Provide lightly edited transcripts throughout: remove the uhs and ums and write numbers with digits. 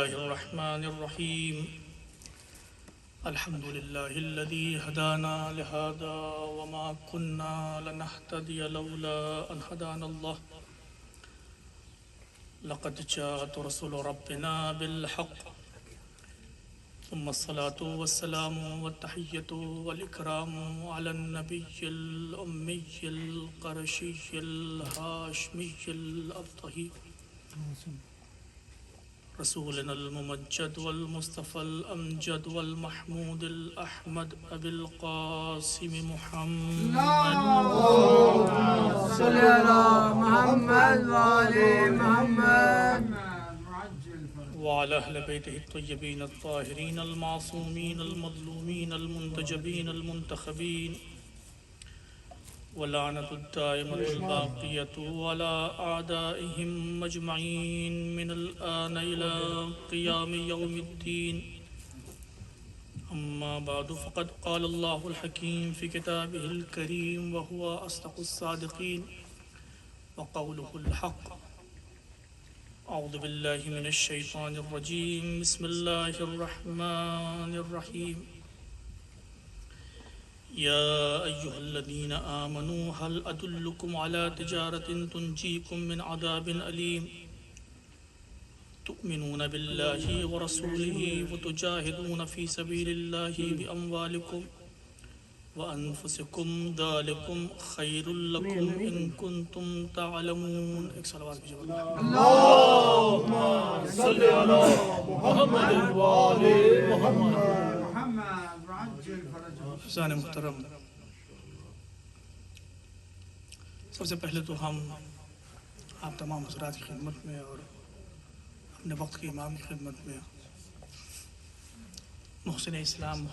الله الرحمن الرحيم الحمد لله الذي هدانا لهذا وما كنا لنهتدي لولا أن هدانا الله لقد جاءت رسل ربنا بالحق ثم الصلاة والسلام والتحية والإكرام على النبي الأمي القرشي الهاشمي الأبطحي رسولنا الممجد والمصطفى الأمجد والمحمود الأحمد أبي القاسم محمد اللهم صل على محمد وآل محمد وعلى أهل بيته الطيبين الطاهرين المعصومين المظلومين المنتجبين المنتخبين واللعنة الدائمة الباقية على أعدائهم مجمعين من الآن إلى قيام يوم الدين أما بعد فقد قال الله الحكيم في كتابه الكريم وهو أصدق الصادقين وقوله الحق أعوذ بالله من الشيطان الرجيم بسم الله الرحمن الرحيم يا أيها الذين آمنوا هل أدلكم على تجارة تنجيكم من عذاب أليم تؤمنون بالله ورسوله وتجاهدون في سبيل الله بأموالكم وأنفسكم ذلكم خير لكم إن كنتم تعلمون اللهم صل على محمد وآل محمد حضرات محترم، سب سے پہلے تو ہم آپ تمام حضرات کی خدمت میں اور اپنے وقت کے امام کی خدمت میں محسن اسلام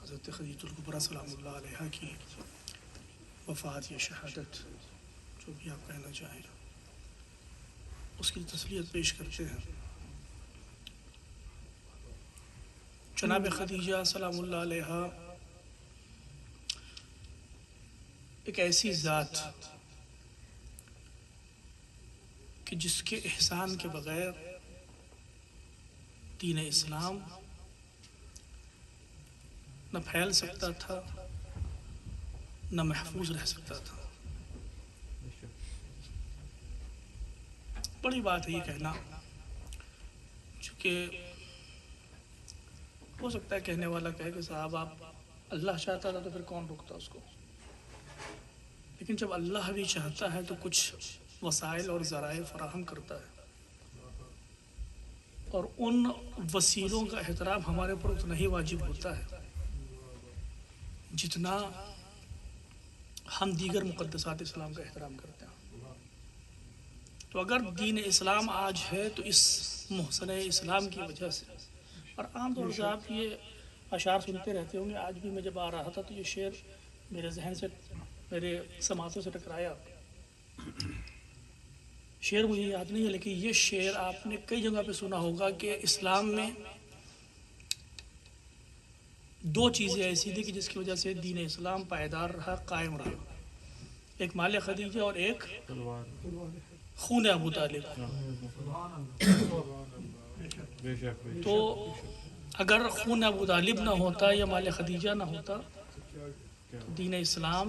حضرت خدیجہ الکبریٰ سلام اللہ علیہا کی وفات یا شہادت جو بھی آپ کہنا چاہیں اس کی تسلیت پیش کرتے ہیں۔ جناب خدیجہ سلام اللہ علیہا ایک ایسی ذات کہ جس کے احسان کے بغیر دین اسلام نہ پھیل سکتا تھا نہ محفوظ رہ سکتا تھا۔ بڑی بات ہے یہ کہنا، چونکہ ہو سکتا ہے کہنے والا کہے کہ صاحب آپ اللہ چاہتا تھا تو پھر کون روکتا اس کو، لیکن جب اللہ بھی چاہتا ہے تو کچھ وسائل اور ذرائع فراہم کرتا ہے، اور ان وسیلوں کا احترام ہمارے اوپر اتنا ہی واجب ہوتا ہے جتنا ہم دیگر مقدسات اسلام کا احترام کرتے ہیں۔ تو اگر دین اسلام آج ہے تو اس محسن اسلام کی وجہ سے، اور عام طور سے آپ یہ اشعار سنتے رہتے ہوں گے، آج بھی میں جب آ رہا تھا تو یہ شعر میرے ذہن سے، میرے سماعتوں سے ٹکرایا۔ شعر مجھے یاد نہیں ہے، لیکن یہ شعر آپ نے کئی جگہ پہ سنا ہوگا کہ اسلام میں دو چیزیں ایسی تھی کہ جس کی وجہ سے دین اسلام پائیدار رہا، قائم رہا، ایک مال خدیجہ اور ایک خون ابو طالب۔ تو اگر خون ابو طالب نہ ہوتا یا مال خدیجہ نہ ہوتا تو دین اسلام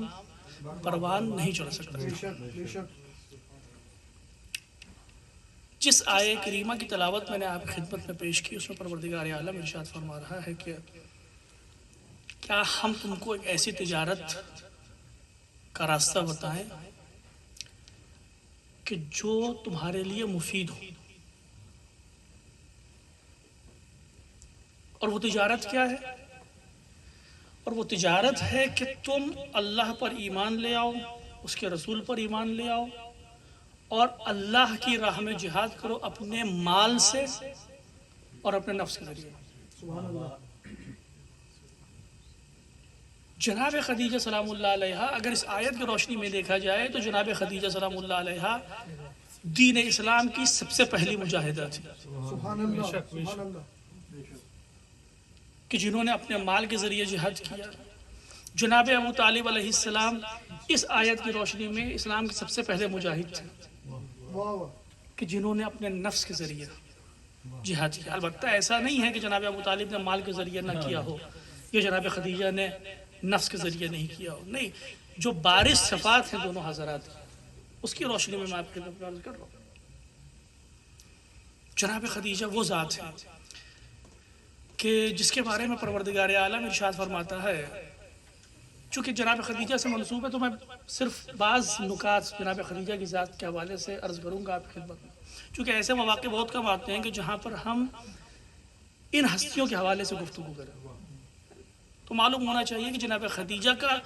پروان نہیں چڑھ سکتا۔ جس آیہ کریمہ کی تلاوت میں نے آپ کی خدمت میں پیش کی، اس میں پروردگار عالم ارشاد فرما رہا ہے کہ کیا ہم تم کو ایک ایسی تجارت کا راستہ بتائیں کہ جو تمہارے لیے مفید ہو، اور وہ تجارت کیا ہے؟ اور وہ تجارت ہے کہ تم اللہ پر ایمان لے آؤ، اس کے رسول پر ایمان لے آؤ، اور اللہ کی راہ میں جہاد کرو اپنے مال سے اور اپنے نفس کے ذریعے۔ جناب خدیجہ سلام اللہ علیہا اگر اس آیت کی روشنی میں دیکھا جائے تو جناب خدیجہ سلام اللہ علیہا دین اسلام کی سب سے پہلی مجاہدہ تھی، کہ جنہوں نے اپنے مال کے ذریعے جہاد کیا۔ جناب ابو طالب علیہ السلام اس آیت کی روشنی میں اسلام کے سب سے پہلے مجاہد تھے، کہ جنہوں نے اپنے نفس کے ذریعے جہاد کیا. البتہ ایسا نہیں ہے کہ جناب ابو طالب نے مال کے ذریعے نہ کیا ہو یا جناب خدیجہ نے نفس کے ذریعے نہیں کیا ہو. نہیں، جو بارش صفات ہیں دونوں حضرات کی، اس کی روشنی میں آپ کی خدمت میں عرض کر رہا ہوں. جناب خدیجہ وہ ذات ہے کہ جس کے بارے میں پروردگار عالم ارشاد فرماتا ہے. چونکہ جناب خدیجہ سے منسوب ہے تو میں صرف بعض نکات جناب خدیجہ کی ذات کے حوالے سے عرض کروں گا آپ کی خدمت میں، چونکہ ایسے مواقع بہت کم آتے ہیں کہ جہاں پر ہم ان ہستیوں کے حوالے سے گفتگو کریں. تو معلوم ہونا چاہیے کہ جناب خدیجہ کا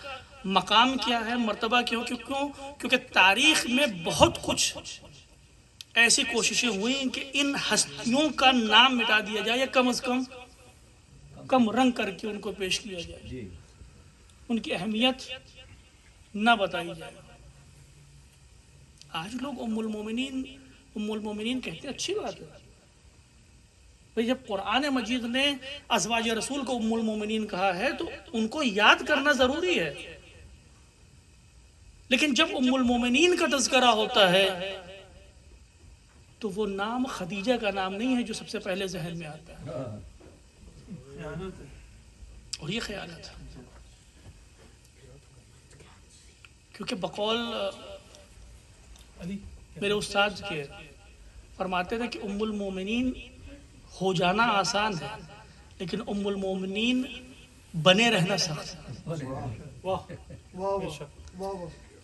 مقام کیا ہے، مرتبہ کیوں؟ کیونکہ تاریخ میں بہت کچھ ایسی کوششیں ہوئیں کہ ان ہستیوں کا نام مٹا دیا جائے یا کم از کم رنگ کر کے ان کو پیش کیا جائے، ان کی اہمیت نہ بتائی جائے. آج لوگ ام المومنین کہتے ہیں، اچھی بات ہے بھئی. جب قرآن مجید نے ازواج رسول کو ام المومنین کہا ہے تو ان کو یاد کرنا ضروری ہے. لیکن جب ام المومنین کا تذکرہ ہوتا ہے تو وہ نام خدیجہ کا نام نہیں ہے جو سب سے پہلے ذہن میں آتا ہے، اور یہ خیانت ہے. کیونکہ بقول میرے استاد کے فرماتے تھے کہ ام المومنین ہو جانا آسان ہے لیکن ام المومنین بنے رہنا سخت ہے.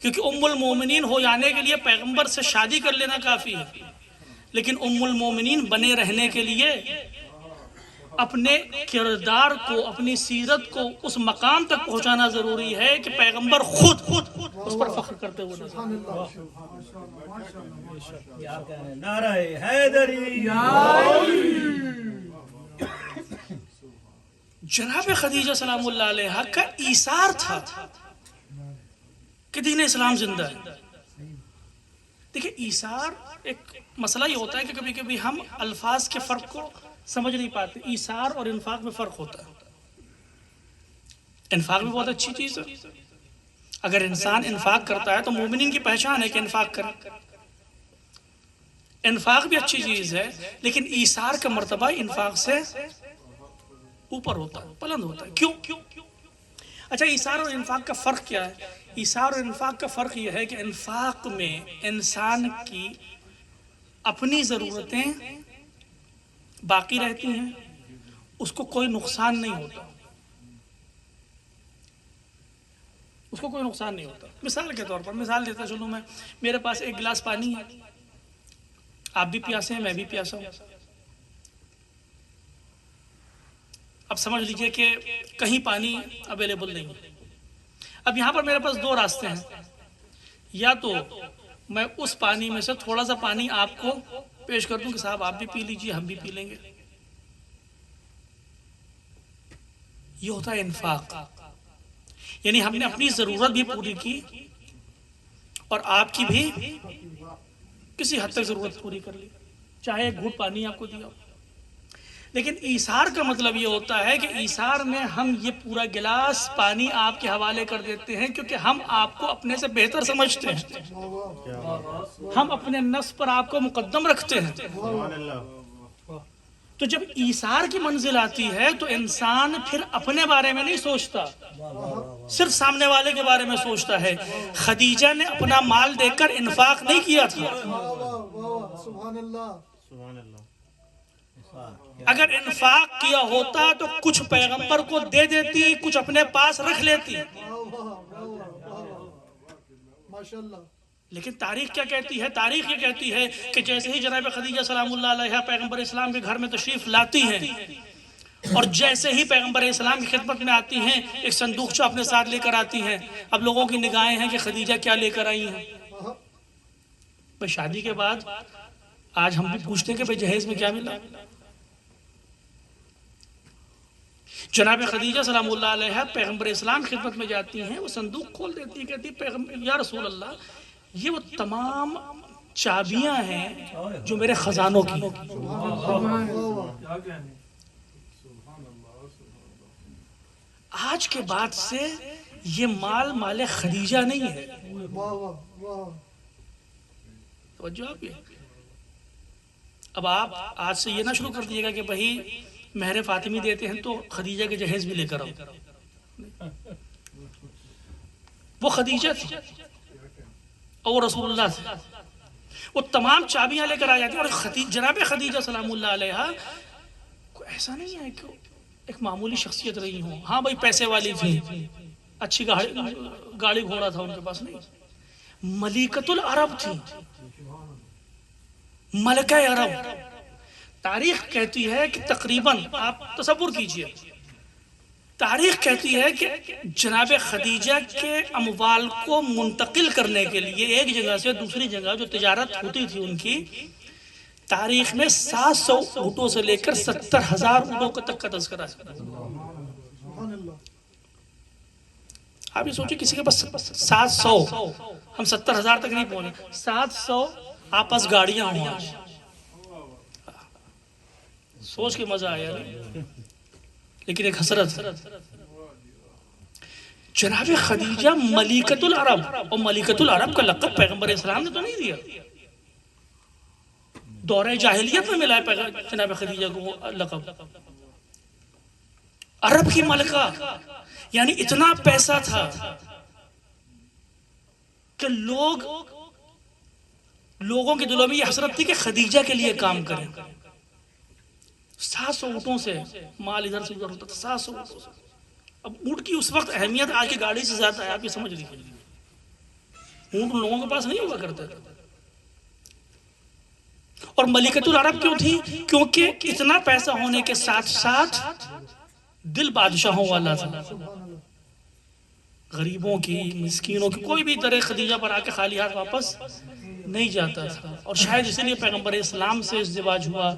کیونکہ ام المومنین ہو جانے کے لیے پیغمبر سے شادی کر لینا کافی ہے، لیکن ام المومنین بنے رہنے کے لیے اپنے کردار کو، اپنی سیرت کو اس مقام تک پہنچانا ضروری ہے کہ پیغمبر خود اس پر فخر کرتے ہوئے نظر. نعرہ حیدری. جناب خدیجہ سلام اللہ علیہ کا ایثار تھا کہ دین اسلام زندہ ہے. دیکھیں، ایثار ایک مسئلہ یہ ہوتا ہے کہ کبھی کبھی ہم الفاظ کے فرق کو سمجھ نہیں پاتے. ایثار اور انفاق میں فرق ہوتا ہے. انفاق بھی بہت اچھی چیز ہے. اگر انسان انفاق کرتا ہے تو مومنین کی پہچان ہے کہ انفاق کرے. انفاق بھی اچھی چیز ہے، لیکن ایثار کا مرتبہ انفاق سے اوپر ہوتا ہے، بلند ہوتا ہے. کیوں؟ اچھا، ایثار اور انفاق کا فرق کیا ہے؟ ایثار اور انفاق کا فرق یہ ہے کہ انفاق میں انسان کی اپنی ضرورتیں باقی رہتی ہیں، اس کو کوئی نقصان نہیں ہوتا. مثال کے طور پر مثال دیتا چلوں میں. میرے پاس ایک گلاس پانی ہے، آپ بھی پیاسے ہیں، میں بھی پیاسا ہوں. اب سمجھ لیجئے کہ کہیں پانی اویلیبل نہیں ہے. اب یہاں پر میرے پاس دو راستے ہیں. یا تو میں اس پانی میں سے تھوڑا سا پانی آپ کو پیش کر دوں کہ صاحب آپ بھی پی لیجئے، ہم بھی پی لیں گے. یہ ہوتا ہے انفاق. یعنی ہم نے اپنی ضرورت بھی پوری کی اور آپ کی بھی کسی حد تک ضرورت پوری کر لی، چاہے ایک گھونٹ پانی آپ کو دیا. لیکن ایثار کا مطلب یہ ہوتا ہے کہ ایثار میں ہم یہ پورا گلاس پانی آپ کے حوالے کر دیتے ہیں کیونکہ ہم آپ کو اپنے سے بہتر سمجھتے ہیں، ہم اپنے نفس پر آپ کو مقدم رکھتے ہیں. تو جب ایثار کی منزل آتی ہے تو انسان پھر اپنے بارے میں نہیں سوچتا، صرف سامنے والے کے بارے میں سوچتا ہے. خدیجہ نے اپنا مال دے کر انفاق نہیں کیا تھا. اگر انفاق کیا ہوتا تو کچھ پیغمبر کو دے دیتی، کچھ اپنے پاس رکھ لیتی. لیکن تاریخ کیا کہتی ہے؟ تاریخ یہ کہتی ہے کہ جیسے ہی جناب خدیجہ سلام اللہ علیہ پیغمبر اسلام کے گھر میں تشریف لاتی ہیں اور جیسے ہی پیغمبر اسلام کی خدمت میں آتی ہیں ایک صندوقچہ اپنے ساتھ لے کر آتی ہیں. اب لوگوں کی نگاہیں ہیں کہ خدیجہ کیا لے کر آئی ہیں. شادی کے بعد آج ہم بھی پوچھتے ہیں کہ جہیز میں کیا ملا. جناب خدیجہ سلام اللہ علیہ پیغمبر اسلام کی خدمت میں جاتی ہیں، وہ صندوق کھول دیتی ہیں، کہتی ہے یا رسول اللہ، یہ وہ تمام چابیاں ہیں جو میرے خزانوں کی. آج کے بعد سے یہ مال خدیجہ نہیں ہے. توجہ آپ یہ اب آپ آج سے یہ نہ شروع کر دیے گا کہ بھائی مہر فاطمی دیتے ہیں تو خدیجہ کے جہیز بھی لے کر آؤ. وہ خدیجہ تھی اور رسول اللہ تھے، وہ تمام چابیاں لے کر آ جاتی. اور جناب خدیجہ سلام اللہ علیہ کو ایسا نہیں ہے کہ ایک معمولی شخصیت رہی ہوں. ہاں بھائی پیسے والی تھی، اچھی گاڑی گھوڑا تھا ان کے پاس، نہیں. ملکۃ العرب تھی، ملکہ عرب. تاریخ کہتی ہے کہ تقریباً آپ تصور کیجئے، تاریخ کہتی ہے کہ جناب خدیجہ کے اموال کو منتقل کرنے کے لیے ایک جگہ سے دوسری جگہ جو تجارت ہوتی تھی ان کی، تاریخ میں 700 اونٹوں سے لے کر 70,000 اونٹوں تک کا تذکرہ ہے. آپ یہ سوچیں کسی کے پاس 700، ہم 70,000 تک نہیں پہنچے، 700 آپس گاڑیاں ہوں آج. سوچ کے مزہ آیا نہیں؟ لیکن ایک حسرت، جناب خدیجہ ملکۃ العرب، اور ملکۃ العرب کا لقب پیغمبر اسلام نے تو نہیں دیا، دورہ جاہلیت میں ملا ہے جناب خدیجہ کو لقب عرب کی ملکہ. یعنی اتنا پیسہ تھا کہ لوگوں کے دلوں میں یہ حسرت تھی کہ خدیجہ کے لیے کام کریں. 700 اونٹوں سے مال ادھر سے ادھر ہوتا تھا، 700 اونٹوں سے. اب اونٹ کی اس وقت اہمیت آج کی گاڑی سے زیادہ ہے، آپ یہ سمجھ لیجیے. اونٹ لوگوں کے پاس نہیں ہوا کرتا تھا. اور ملکۃ العرب کیوں تھی؟ کیونکہ اتنا پیسہ ہونے کے ساتھ ساتھ دل بادشاہوں والا تھا. غریبوں کی، مسکینوں کی، کوئی بھی در خدیجہ پر آ کے خالی ہاتھ واپس نہیں جاتا تھا. اور شاید اسی لیے پیغمبر اسلام سے ازدواج ہوا،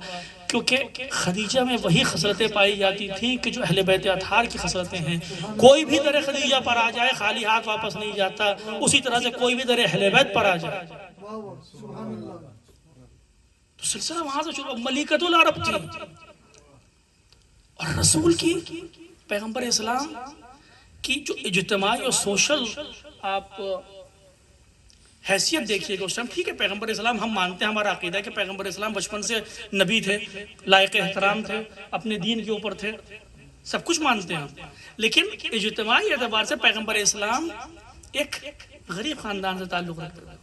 کیونکہ خدیجہ میں وہی خصلتیں پائی جاتی تھیں کہ جو اہل بیت اطہار کی خصلتیں ہیں. کوئی بھی در خدیجہ پر آ جائے خالی ہاتھ واپس نہیں جاتا، اسی طرح سے کوئی بھی در اہل بیت پر آ جائے. تو سلسلہ وہاں سے شروع. ملکۃ العرب تھی. اور رسول کی، پیغمبر اسلام کی جو اجتماعی اور سوشل آپ حیثیت دیکھیے گا اس ٹائم. ٹھیک ہے پیغمبر اسلام ہم مانتے ہیں، ہمارا عقیدہ ہے کہ پیغمبر اسلام بچپن سے نبی تھے، لائق احترام تھے، اپنے دین کے اوپر تھے، سب کچھ مانتے ہیں. لیکن اجتماعی اعتبار سے پیغمبر اسلام ایک غریب خاندان سے تعلق رکھتے تھے،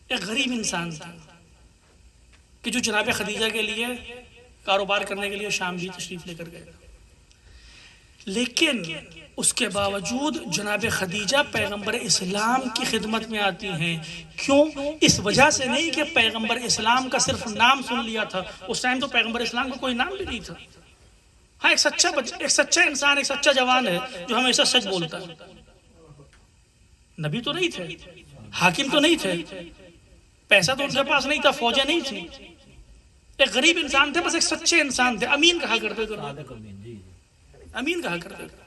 ایک غریب انسان تھا کہ جو جناب خدیجہ کے لیے کاروبار کرنے کے لیے شام بھی تشریف لے کر گئے. لیکن اس کے باوجود جناب خدیجہ پیغمبر اسلام کی خدمت میں آتی ہیں. کیوں؟ اس وجہ سے نہیں کہ پیغمبر اسلام کا صرف نام سن لیا تھا. اس ٹائم تو پیغمبر اسلام کا کوئی نام بھی نہیں تھا. ہاں ایک سچا انسان، ایک سچا جوان ہے جو ہمیشہ سچ بولتا ہے. نبی تو نہیں تھے، حاکم تو نہیں تھے، پیسہ تو ان کے پاس نہیں تھا، فوجیں نہیں تھی. ایک غریب انسان تھے، بس ایک سچے انسان تھے. امین کہا کرتے تھے، امین کہا کرتے تھے.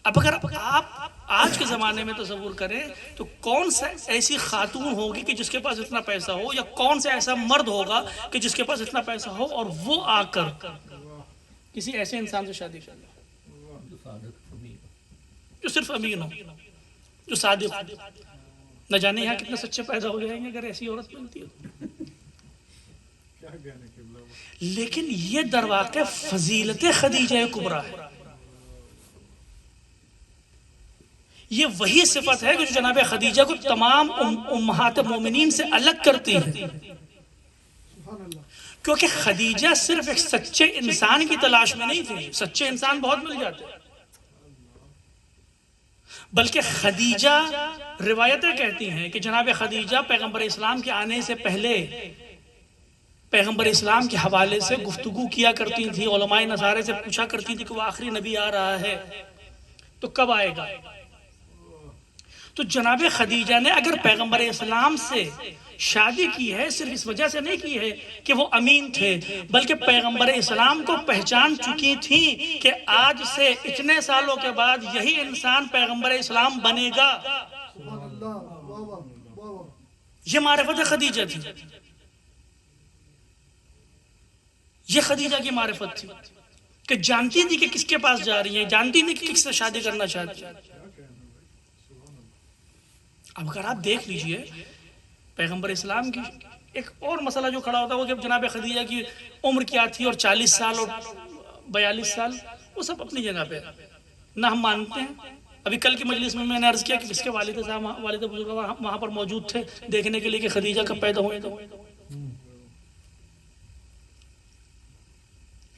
اب اگر آپ آج کے زمانے میں تصور کریں تو کون سا ایسی خاتون ہوگی کہ جس کے پاس اتنا پیسہ ہو، یا کون سا ایسا مرد ہوگا کہ جس کے پاس اتنا پیسہ ہو اور وہ آ کر کسی ایسے انسان سے شادی کر لے جو صرف امین ہو، جو صادق ہو. نہ جانے یہاں کتنے سچے پیدا ہو جائیں گے اگر ایسی عورت ملتی ہو. لیکن یہ در واقع فضیلت خدیجہ کبریٰ ہے. یہ وہی صفت ہے جو جناب خدیجہ کو تمام امہات مومنین سے الگ کرتی ہے. کیونکہ خدیجہ صرف ایک سچے انسان کی تلاش میں نہیں تھی. سچے انسان بہت مل جاتے ہیں، بلکہ خدیجہ، روایتیں کہتی ہیں کہ جناب خدیجہ پیغمبر اسلام کے آنے سے پہلے پیغمبر اسلام کے حوالے سے گفتگو کیا کرتی تھی. علماء نصارے سے پوچھا کرتی تھی کہ وہ آخری نبی آ رہا ہے تو کب آئے گا. تو جناب خدیجہ نے اگر پیغمبر اسلام سے شادی کی ہے صرف اس وجہ سے نہیں کی ہے کہ وہ امین تھے، بلکہ پیغمبر اسلام کو پہچان چکی تھیں کہ آج سے اتنے سالوں کے بعد یہی انسان پیغمبر اسلام بنے گا. یہ معرفت خدیجہ تھی، یہ خدیجہ کی معرفت تھی کہ جانتی تھی کہ کس کے پاس جا رہی ہیں، جانتی نہیں کہ کس سے شادی کرنا چاہتی ہیں. اب اگر آپ دیکھ لیجئے پیغمبر اسلام کی ایک اور مسئلہ جو کھڑا ہوتا ہے وہ کہ جناب خدیجہ کی عمر کیا تھی اور 40 سال اور 42 سال، وہ سب اپنی جگہ پہ نہ ہم مانتے ہیں۔ ابھی کل کی مجلس میں نے عرض کیا کہ اس کے والد صاحب والد بزرگ وہاں پر موجود تھے دیکھنے کے لیے کہ خدیجہ کب پیدا ہوئے تھے۔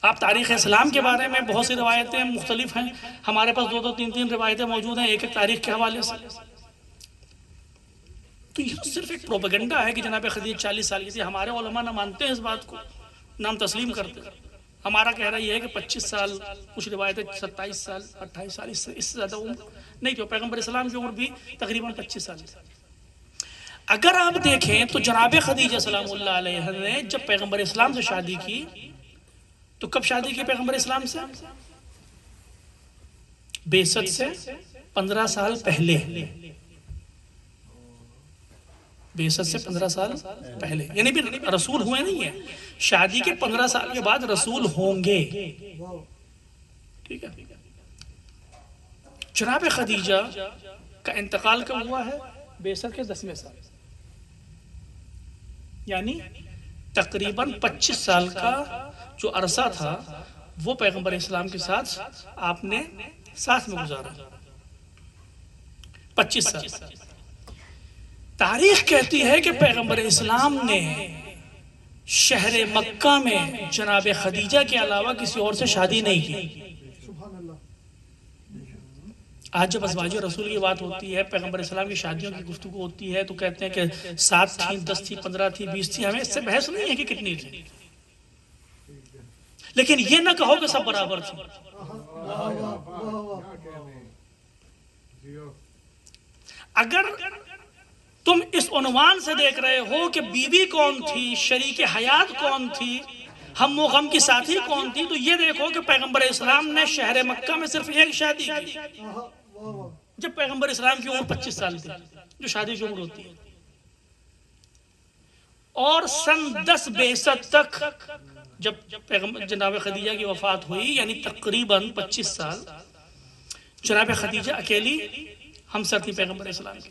آپ تاریخ اسلام کے بارے میں بہت سی روایتیں مختلف ہیں، ہمارے پاس 2 3 روایتیں موجود ہیں ایک ایک تاریخ کے حوالے سے۔ تو یہ صرف ایک پروپیگنڈا ہے کہ جناب خدیجہ 40 سال کی تھی۔ ہمارے علماء نہ مانتے ہیں اس بات کو، نہ ہم تسلیم کرتے ہیں۔ ہمارا کہنا یہ ہے کہ 25 سال، کچھ روایتیں 27 سال 28 سال، اس سے زیادہ عمر نہیں تھی۔ پیغمبر اسلام کی عمر بھی تقریباً 25 سال تھی۔ اگر آپ دیکھیں تو جناب خدیجہ سلام اللہ علیہ نے جب پیغمبر اسلام سے شادی کی تو کب شادی کی پیغمبر اسلام سے؟ بعثت سے 15 سال پہلے، بعثت سے 15 سال پہلے، یعنی بھی رسول ہوئے نہیں ہیں، شادی کے 15 سال کے بعد رسول ہوں گے۔ ٹھیک ہے، جناب خدیجہ کا انتقال کب ہوا ہے؟ بعثت کے 10ویں سال، یعنی تقریباً 25 سال کا جو عرصہ تھا وہ پیغمبر اسلام کے ساتھ آپ نے ساتھ میں گزارا، 25 سال۔ تاریخ کہتی ہے کہ پیغمبر اسلام نے شہر مکہ میں جناب خدیجہ کے علاوہ کسی اور سے شادی نہیں کی۔ آج جب ازواج رسول کی بات ہوتی ہے، پیغمبر اسلام کی شادیوں کی گفتگو ہوتی ہے تو کہتے ہیں کہ 7 تھیں، 10 تھیں، 15 تھیں، 20 تھیں۔ ہمیں اس سے بحث نہیں ہے کہ کتنی تھیں، لیکن یہ نہ کہو کہ سب برابر تھیں۔ اگر تم اس عنوان سے دیکھ رہے ہو کہ بیوی کون تھی، شریک حیات کون تھی، ہم و غم کی ساتھی کون تھی، تو یہ دیکھو کہ پیغمبر اسلام نے شہر مکہ میں صرف ایک شادی کی جب پیغمبر اسلام کی عمر 25 سال تھی، جو شادی کی عمر ہوتی ہے، اور سن 10 بعثت تک جب جناب خدیجہ کی وفات ہوئی، یعنی تقریباً 25 سال جناب خدیجہ اکیلی ہمسر تھی پیغمبر اسلام کی۔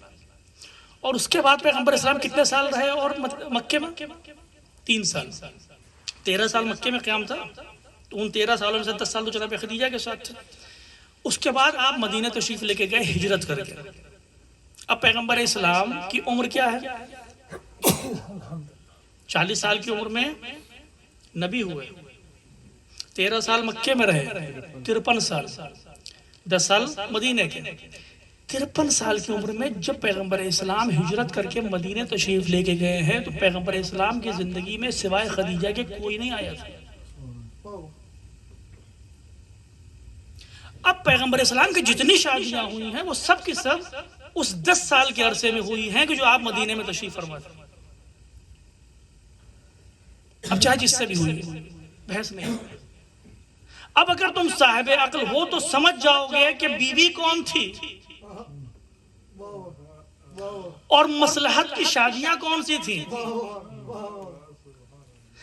اور اس کے بعد پیغمبر اسلام کتنے سال رہے اور مکے میں؟ 3 سال، 13 سال مکے میں قیام تھا، تو ان 13 سالوں میں سے 10 سال تو جناب خدیجہ کے ساتھ تھے۔ اس کے بعد آپ مدینہ تشریف لے کے گئے ہجرت کر کے۔ اب پیغمبر اسلام کی عمر کیا ہے؟ 40 سال کی عمر میں نبی ہوئے، 13 سال مکے میں رہے، 53 سال، 10 سال مدینہ کے، 53 سال کی عمر میں جب پیغمبر اسلام ہجرت کر کے مدینہ تشریف لے کے گئے ہیں تو پیغمبر اسلام کی زندگی میں سوائے خدیجہ کے کوئی نہیں آیا تھا۔ اب پیغمبر اسلام کی جتنی شادیاں ہوئی ہیں وہ سب کی سب اس 10 سال کے عرصے میں ہوئی ہیں کہ جو آپ مدینہ میں تشریف فرما تھے۔ اب چاہے جس سے بھی ہوئی بحث نہیں۔ اب اگر تم صاحب عقل ہو تو سمجھ جاؤ گے کہ بیوی کون تھی اور مصلحت کی شادیاں کون سی تھیں۔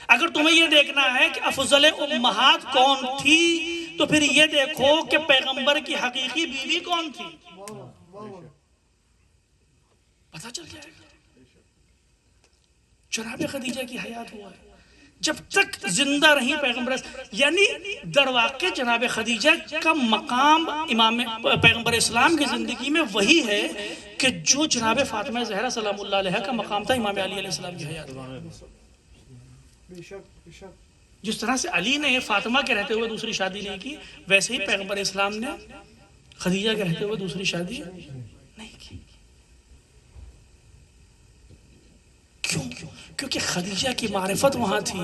اگر تمہیں یہ دیکھنا ہے کہ افضل امہات کون تھی تو پھر یہ دیکھو کہ پیغمبر کی حقیقی بیوی کون تھی، پتہ چل جائے گا۔ جناب خدیجہ کی حیات ہوا ہے، جب تک زندہ رہی پیغمبر، یعنی در واقع جناب خدیجہ کا مقام امام پیغمبر اسلام کی زندگی میں وہی ہے کہ جو جناب فاطمہ زہرا سلام اللہ علیہ کا مقام تھا امام علی علیہ السلام کی حیات میں۔ جس طرح سے علی نے فاطمہ کے رہتے ہوئے دوسری شادی نہیں کی، ویسے ہی پیغمبر اسلام نے خدیجہ کے رہتے ہوئے دوسری شادی نہیں کی۔ کیوں؟ کیونکہ خدیجہ کی معرفت وہاں تھی۔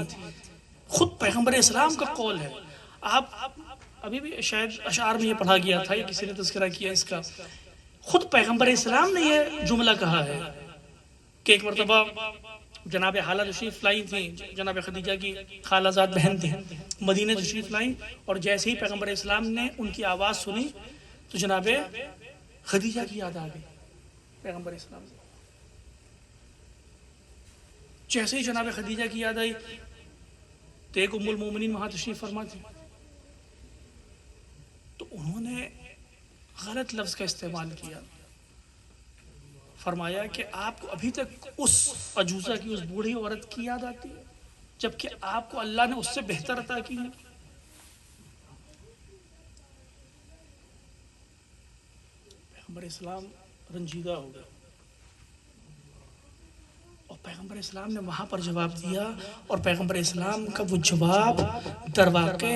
خود پیغمبر اسلام کا قول ہے، آپ ابھی بھی شاید اشعار میں یہ پڑھا گیا تھا یا کسی نے تذکرہ کیا اس کا، خود پیغمبر اسلام نے یہ جملہ کہا ہے کہ ایک مرتبہ جناب حالہ تشریف لائی تھیں، جناب خدیجہ کی خالہ زاد بہن تھیں، مدینہ تشریف لائیں، اور جیسے ہی پیغمبر اسلام نے ان کی آواز سنی تو جناب خدیجہ کی یاد آ گئی پیغمبر اسلام سے۔ جیسے ہی جناب خدیجہ کی یاد آئی تو ایک ام المومنین وہاں تشریف فرما تھی، تو انہوں نے غلط لفظ کا استعمال کیا، فرمایا کہ آپ کو ابھی تک اس عجوزہ کی، اس بوڑھی عورت کی یاد آتی ہے جبکہ آپ کو اللہ نے اس سے بہتر عطا کی ہے؟ پیغمبر اسلام رنجیدہ ہو گئے اور پیغمبر اسلام نے وہاں پر جواب دیا، اور پیغمبر اسلام کا وہ جواب در واقع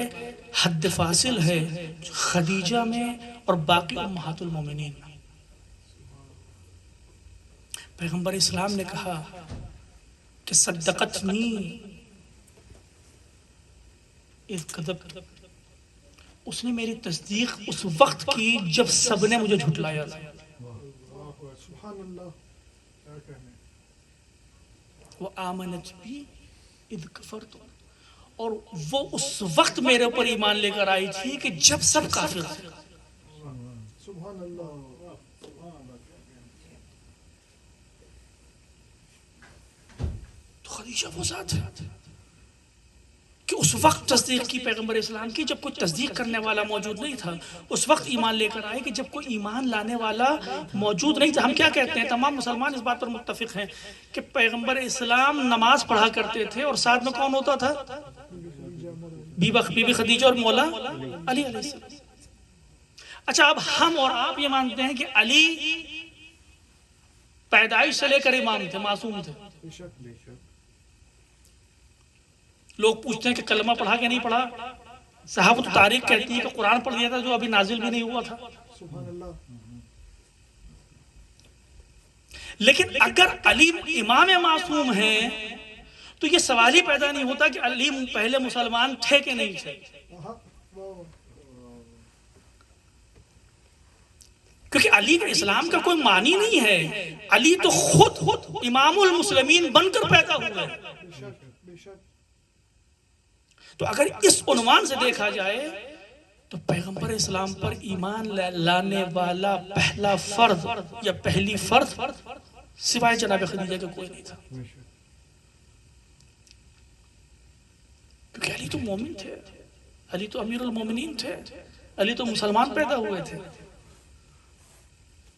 حد فاصل ہے خدیجہ میں اور باقی امہات المومنین میں۔ پیغمبر اسلام نے کہا کہ صدقتنی اذ کذبت، اس نے میری تصدیق اس وقت کی جب سب نے مجھے جھٹلایا تھا۔ سبحان اللہ، وہ آمنت بھی اذ کفرت، اور وہ اس وقت میرے اوپر ایمان لے کر آئی تھی کہ جب سب کافر تھے۔ سبحان اللہ، تو خدیجہ وہ ذات ہے کہ اس وقت تصدیق کی پیغمبر اسلام کی جب کوئی تصدیق کرنے والا موجود نہیں تھا، اس وقت ایمان لے کر آئے کہ جب کوئی ایمان لانے والا موجود نہیں تھا۔ ہم کیا کہتے ہیں، تمام مسلمان اس بات پر متفق ہیں کہ پیغمبر اسلام نماز پڑھا کرتے تھے اور ساتھ میں کون ہوتا تھا؟ بی بی خدیجہ اور مولا علی علیہ السلام۔ اچھا، اب ہم اور آپ یہ مانتے ہیں کہ علی پیدائش سے لے کر امام تھے، معصوم تھے۔ بے شک، بے شک، لوگ پوچھتے ہیں کہ کلمہ پڑھا کہ نہیں پڑھا؟ صحابۃ تاریخ کہتی ہے کہ قرآن پڑھ لیا تھا جو ابھی نازل بھی نہیں ہوا تھا۔ سبحان اللہ، لیکن اگر علی امام معصوم ہیں تو یہ سوال ہی پیدا نہیں ہوتا کہ علی پہلے مسلمان تھے کہ نہیں تھے، کیونکہ علی کا اسلام کا کوئی معنی نہیں ہے۔ علی تو خود امام المسلمین بن کر پیدا ہوئے۔ بے شک، بے شک، تو اگر اس عنوان سے دیکھا جائے تو پیغمبر اسلام پر ایمان لانے والا پہلا فرد یا پہلی فرد سوائے جناب خدیجہ کے کوئی نہیں تھا، بے شک، کیونکہ علی تو مومن تھے، علی تو امیر المومنین تھے، علی تو مسلمان پیدا ہوئے تھے۔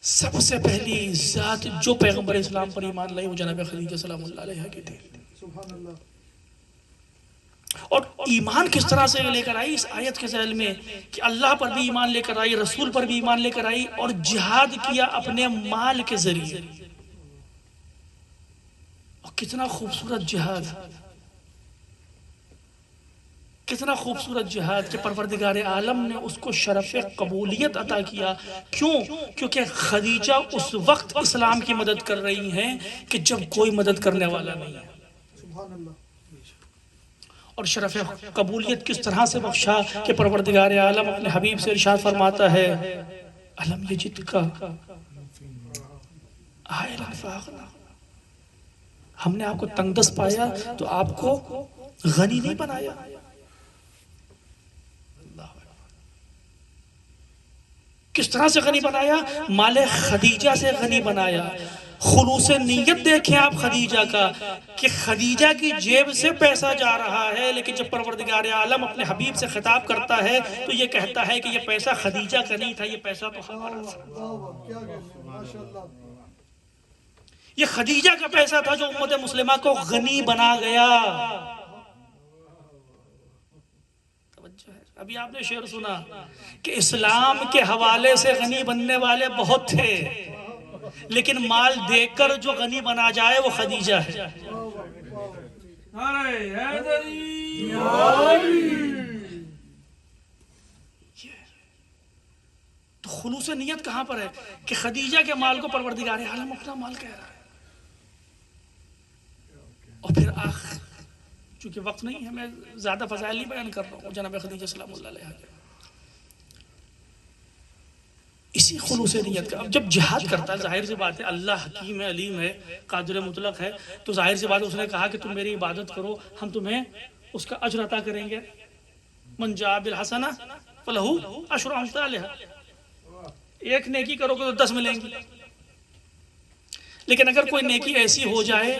سب سے پہلی ذات جو پیغمبر اسلام پر ایمان لائی وہ جناب خدیجہ سلام اللہ علیہ کی تھی۔ سبحان اللہ، اور ایمان کس طرح سے لے کر آئی اس آیت کے ذیل میں کہ اللہ پر بھی ایمان لے کر آئی، رسول پر بھی ایمان لے کر آئی، اور جہاد کیا اپنے مال کے ذریعے۔ اور کتنا خوبصورت جہاد، کتنا خوبصورت جہاد کہ پروردگار عالم نے اس کو شرف قبولیت عطا کیا۔ کیوں؟ کیونکہ خدیجہ اس وقت اسلام کی مدد کر رہی ہیں کہ جب کوئی مدد کرنے والا نہیں ہے۔ سبحان اللہ، اور شرف قبولیت کس طرح سے بخشا کہ پروردگار عالم اپنے حبیب سے ارشاد فرماتا ہے الم یجدک عائلا فاغنا، ہم نے آپ کو تنگ دست پایا تو آپ کو غنی نہیں بنایا۔ کس طرح سے غنی بنایا؟ مال خدیجہ سے غنی بنایا۔ خلوص نیت دیکھیں آپ خدیجہ کا کہ خدیجہ کی جیب سے پیسہ جا رہا ہے، لیکن جب پروردگار عالم اپنے حبیب سے خطاب کرتا ہے تو یہ کہتا ہے کہ یہ پیسہ خدیجہ کا نہیں تھا، یہ پیسہ تو ہمارا تھا۔ کیا کہتے ہیں، ماشاء اللہ، یہ خدیجہ کا پیسہ تھا جو امت مسلمہ کو غنی بنا گیا۔ ابھی آپ نے شعر سنا کہ اسلام کے حوالے سے غنی بننے والے بہت تھے، لیکن مال دیکھ کر جو غنی بنا جائے وہ خدیجہ ہے۔ تو خلوص نیت کہاں پر ہے کہ خدیجہ کے مال کو پروردگار عالم اپنا مال کہہ رہا ہے۔ اور پھر چونکہ وقت نہیں ہے، میں زیادہ فضائل نہیں بیان کر رہا ہوں جناب خدیجہ سلام اللہ علیہ کے، اسی خلوص نیت کا۔ اب جب جہاد کرتا ہے، ظاہر سی بات ہے اللہ حکیم ہے، علیم ہے، قادر مطلق ہے، تو ظاہر سی بات ہے اس نے کہا کہ تم میری عبادت کرو، ہم تمہیں اس کا اجر عطا کریں گے۔ من جاء بالحسنہ فلہ عشر امثالھا، ایک نیکی کرو گے تو 10 ملیں گی۔ لیکن اگر کوئی نیکی ایسی ہو جائے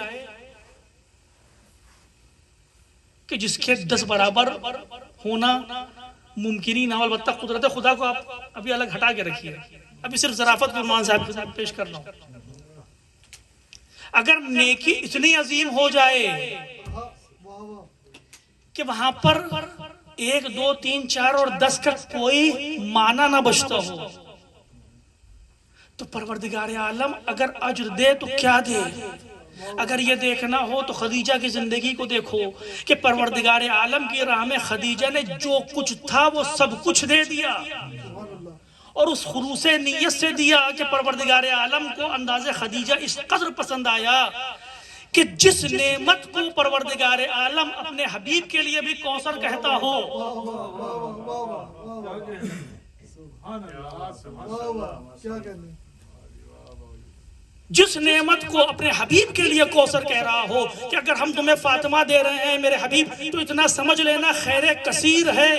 کہ جس کے 10 برابر ہونا ممکن ہی نہ ہو، البتہ قدرت خدا کو آپ ابھی الگ ہٹا کے رکھیے، ابھی صرف ظرافت کے عنوان سے آپ پیش کر رہا ہوں۔ اگر نیکی اتنی عظیم ہو جائے واہ واہ کہ وہاں پر 1 2 3 4 اور 10 کا کوئی معنی نہ بچتا ہو، تو پروردگار عالم اگر اجر دے تو کیا دے؟ اگر یہ دیکھنا ہو تو خدیجہ کی زندگی کو دیکھو کہ پروردگار عالم کی راہ میں خدیجہ نے جو کچھ تھا وہ سب کچھ دے دیا، سبحان اللہ اور اس خلوص نیت سے دیا کہ پروردگار عالم کو انداز خدیجہ اس قدر پسند آیا کہ جس نعمت کو پروردگار عالم اپنے حبیب کے لیے بھی کوثر کہتا ہو، واہ واہ کیا کہنے جس نعمت کو اپنے حبیب کے لیے کوثر کہہ رہا ہو کہ اگر ہم تمہیں فاطمہ دے رہے ہیں میرے حبیب تو اتنا سمجھ لینا خیر کثیر ہے،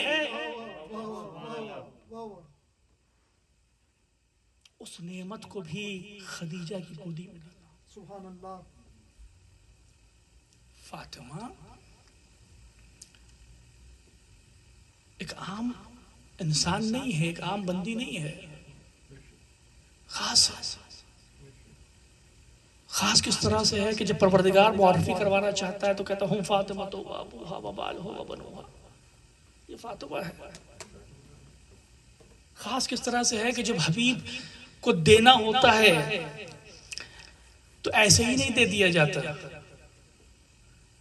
اس نعمت کو بھی خدیجہ کی گودی میں ڈالا۔ سبحان اللہ فاطمہ ایک عام انسان نہیں ہے، ایک عام بندی نہیں ہے، خاص ہے۔ خاص کس طرح سے ہے کہ جب پروردگار معرفی کروانا چاہتا ہے تو کہتا ہوں فاطمہ تو ابوہا وبالہا وبنوہا، یہ فاطمہ ہے۔ خاص کس طرح سے ہے کہ جب حبیب کو دینا ہوتا ہے تو ایسے ہی نہیں دے دیا جاتا،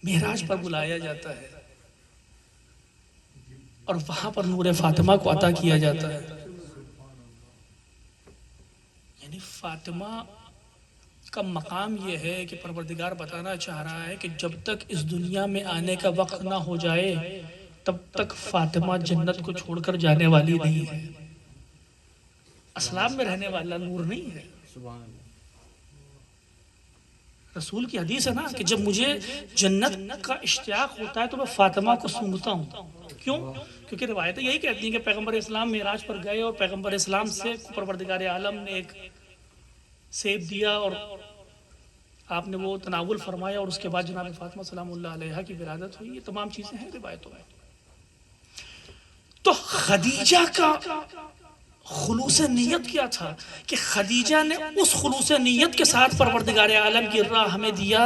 معراج پر بلایا جاتا ہے اور وہاں پر نور فاطمہ کو عطا کیا جاتا ہے۔ یعنی فاطمہ کا مقام یہ ہے کہ پروردگار بتانا چاہ رہا ہے کہ جب تک اس دنیا میں آنے کا وقت نہ ہو جائے تب تک فاطمہ جنت کو چھوڑ کر جانے والی نہیں ہے، اسلام میں رہنے والا نور نہیں ہے۔ رسول کی حدیث ہے نا کہ جب مجھے جنت کا اشتیاق ہوتا ہے تو میں فاطمہ کو سونگتا ہوں۔ کیوں؟ کیونکہ روایتیں یہی کہتی ہیں کہ پیغمبر اسلام معراج پر گئے اور پیغمبر اسلام سے پروردگار عالم نے ایک سیب دیا اور آپ نے وہ تناول فرمایا اور اس کے بعد جناب فاطمہ سلام اللہ علیہا کی ولادت ہوئی۔ یہ تمام چیزیں ہیں روایتوں میں۔ تو خدیجہ کا خلوص نیت کیا تھا کہ خدیجہ نے اس خلوص نیت کے ساتھ پروردگار عالم کی راہ ہمیں دیا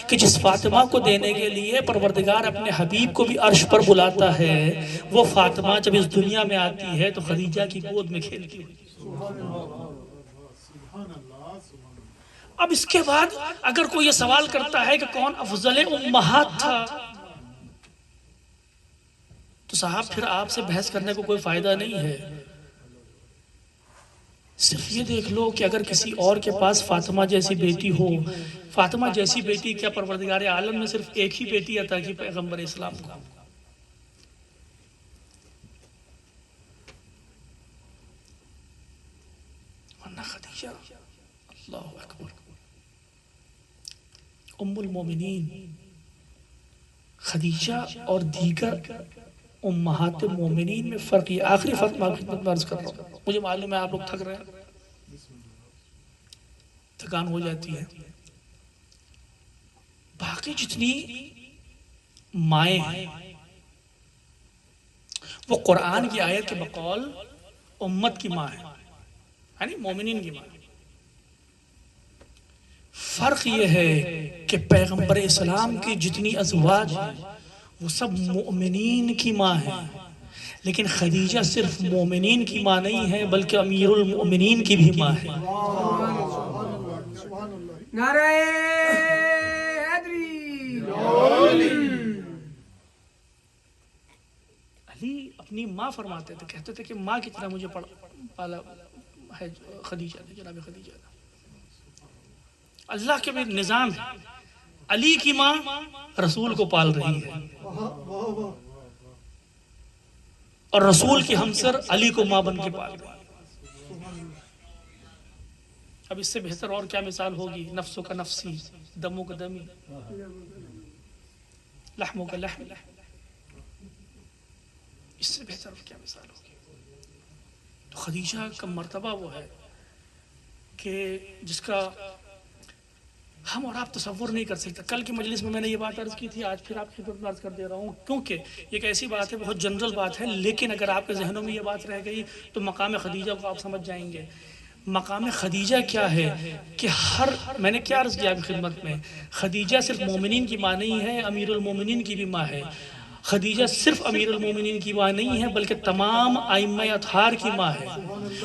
کہ جس فاطمہ کو دینے کے لیے پروردگار اپنے حبیب کو بھی عرش پر بلاتا ہے، وہ فاطمہ جب اس دنیا میں آتی ہے تو خدیجہ کی گود میں کھیلتی ہوئی۔ اب اس کے بعد اگر کوئی یہ سوال کرتا ہے کہ کون افضل امہات تھا تو صاحب پھر آپ سے بحث کرنے کو کوئی فائدہ نہیں ہے۔ صرف یہ دیکھ لو کہ اگر کسی اور کے پاس فاطمہ جیسی بیٹی ہو، فاطمہ جیسی بیٹی کیا پروردگار عالم نے صرف ایک ہی بیٹی عطا کی پیغمبر اسلام کو، ورنہ خدیجہ اللہ اکبر ام المومنین خدیجہ اور دیگر امہات مومنین میں فرق یہ آخری فرق میں خدمت میں عرض کر رہا ہوں۔ مجھے معلوم ہے آپ لوگ تھک رہے ہیں، تھکان ہو جاتی ہے۔ باقی جتنی مائیں ہیں وہ قرآن کی آیت کے بقول امت کی ماں ہے، یعنی مومنین کی ماں۔ فرق یہ ہے کہ پیغمبر اسلام کی جتنی ازواج ہیں وہ سب مومنین کی ماں ہیں، لیکن خدیجہ صرف مومنین کی ماں نہیں ہے بلکہ امیر المؤمنین کی بھی ماں ہے۔ سبحان اللہ نعرہ حیدری علی اپنی ماں فرماتے تھے، کہتے تھے کہ ماں کی طرح مجھے پالا ہے خدیجہ نے، جناب خدیجہ نے۔ اللہ کے بھی نظام ہے، علی کی ماں رسول کو پال رہی ہے اور رسول کی ہمسر علی کو ماں بن کے پال رہی ہے۔ اب اس سے بہتر اور کیا مثال ہوگی؟ نفسوں کا نفسی، دموں کا دمی، لحموں کا لحم، اس سے بہتر اور کیا مثال ہوگی؟ تو خدیجہ کا مرتبہ وہ ہے کہ جس کا ہم اور آپ تصور نہیں کر سکتے۔ کل کی مجلس میں نے یہ بات عرض کی تھی، آج پھر آپ کی خدمت میں عرض کر دے رہا ہوں، کیونکہ ایک ایسی بات ہے، بہت جنرل بات ہے، لیکن اگر آپ کے ذہنوں میں یہ بات رہ گئی تو مقام خدیجہ کو آپ سمجھ جائیں گے۔ مقام خدیجہ کیا ہے کہ میں نے کیا عرض کیا آپ کی خدمت میں، خدیجہ صرف مومنین کی ماں نہیں ہے، امیر المومنین کی بھی ماں ہے۔ خدیجہ صرف امیر المومنین کی ماں نہیں ہے بلکہ تمام ائمہ اطہار کی ماں ہے۔